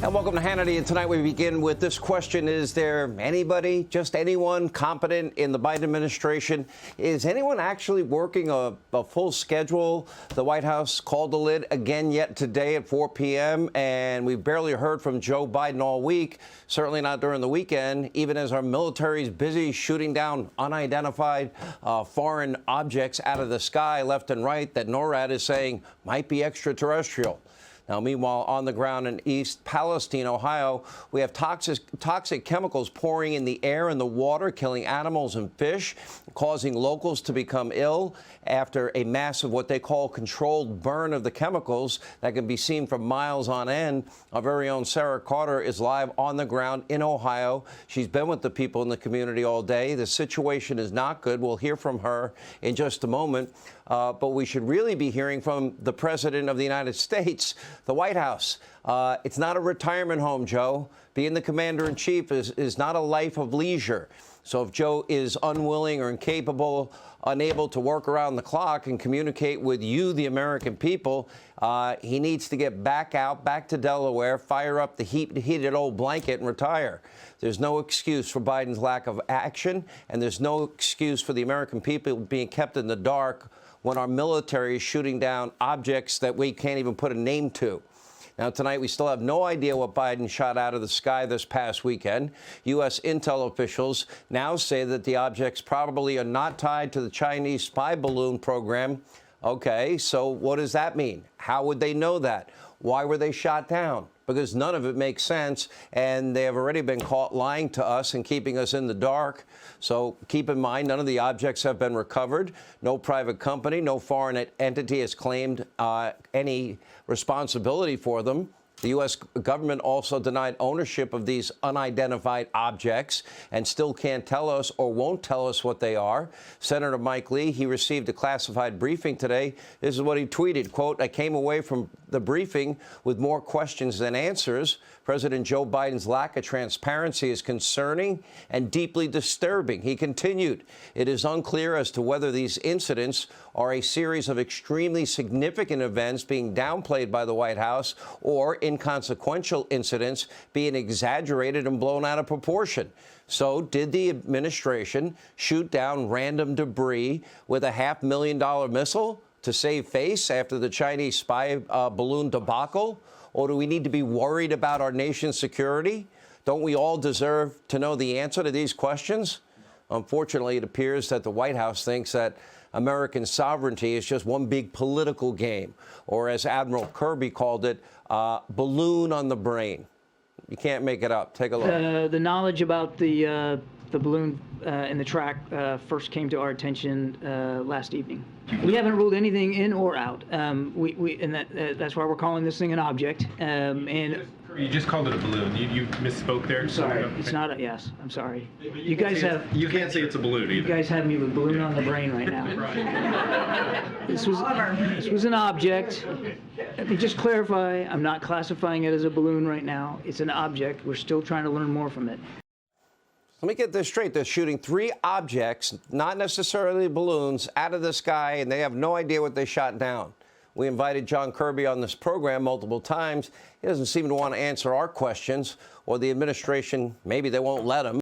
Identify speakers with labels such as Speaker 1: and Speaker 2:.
Speaker 1: And welcome to Hannity. And tonight we begin with this question. Is there anybody, just anyone competent in the Biden administration? Is anyone actually working a full schedule? The White House called the lid again yet today at 4 p.m. And we've barely heard from Joe Biden all week, certainly not during the weekend, even as our military is busy shooting down unidentified foreign objects out of the sky left and right that NORAD is saying might be extraterrestrial. Now, meanwhile, on the ground in East Palestine, Ohio, we have toxic chemicals pouring in the air and the water, killing animals and fish, causing locals to become ill after a massive, what they call controlled burn of the chemicals that can be seen from miles on end. Our very own Sarah Carter is live on the ground in Ohio. She's been with the people in the community all day. The situation is not good. We'll hear from her in just a moment. But we should really be hearing from the President of the United States, the White House. It's not a retirement home, Joe. Being the commander-in-chief is not a life of leisure. So if Joe is unwilling or incapable, unable to work around the clock and communicate with you, the American people, he needs to get back out, back to Delaware, fire up the heated old blanket and retire. There's no excuse for Biden's lack of action, and there's no excuse for the American people being kept in the dark when our military is shooting down objects that we can't even put a name to. Now, tonight, we still have no idea what Biden shot out of the sky this past weekend. U.S. intel officials now say that the objects probably are not tied to the Chinese spy balloon program. Okay, so what does that mean? How would they know that? Why were they shot down? Because none of it makes sense, and they have already been caught lying to us and keeping us in the dark. So keep in mind, none of the objects have been recovered. No private company, no foreign entity has claimed any responsibility for them. The U.S. government also denied ownership of these unidentified objects and still can't tell us or won't tell us what they are. Senator Mike Lee, he received a classified briefing today. This is what he tweeted, quote, "I came away from the briefing with more questions than answers. President Joe Biden's lack of transparency is concerning and deeply disturbing." He continued, "It is unclear as to whether these incidents are a series of extremely significant events being downplayed by the White House or inconsequential incidents being exaggerated and blown out of proportion. So did the administration shoot down random debris with a $500,000 missile to save face after the Chinese spy balloon debacle? Or do we need to be worried about our nation's security? Don't we all deserve to know the answer to these questions?" Unfortunately, it appears that the White House thinks that American sovereignty is just one big political game, or as Admiral Kirby called it, balloon on the brain. You can't make it up. Take a look.
Speaker 2: The knowledge about the balloon and the track first came to our attention last evening. We haven't ruled anything in or out. That's why we're calling this thing an object.
Speaker 3: You just called it a balloon. You misspoke there.
Speaker 2: I'm sorry. It's not a, yes, I'm sorry. You guys have...
Speaker 3: You can't say it's a balloon either.
Speaker 2: You guys have me with balloon on the brain right now. Right. This was an object. Let me just clarify. I'm not classifying it as a balloon right now. It's an object. We're still trying to learn more from it.
Speaker 1: Let me get this straight. They're shooting 3 objects, not necessarily balloons, out of the sky, and they have no idea what they shot down. We invited John Kirby on this program multiple times. He doesn't seem to want to answer our questions, or the administration, maybe they won't let him.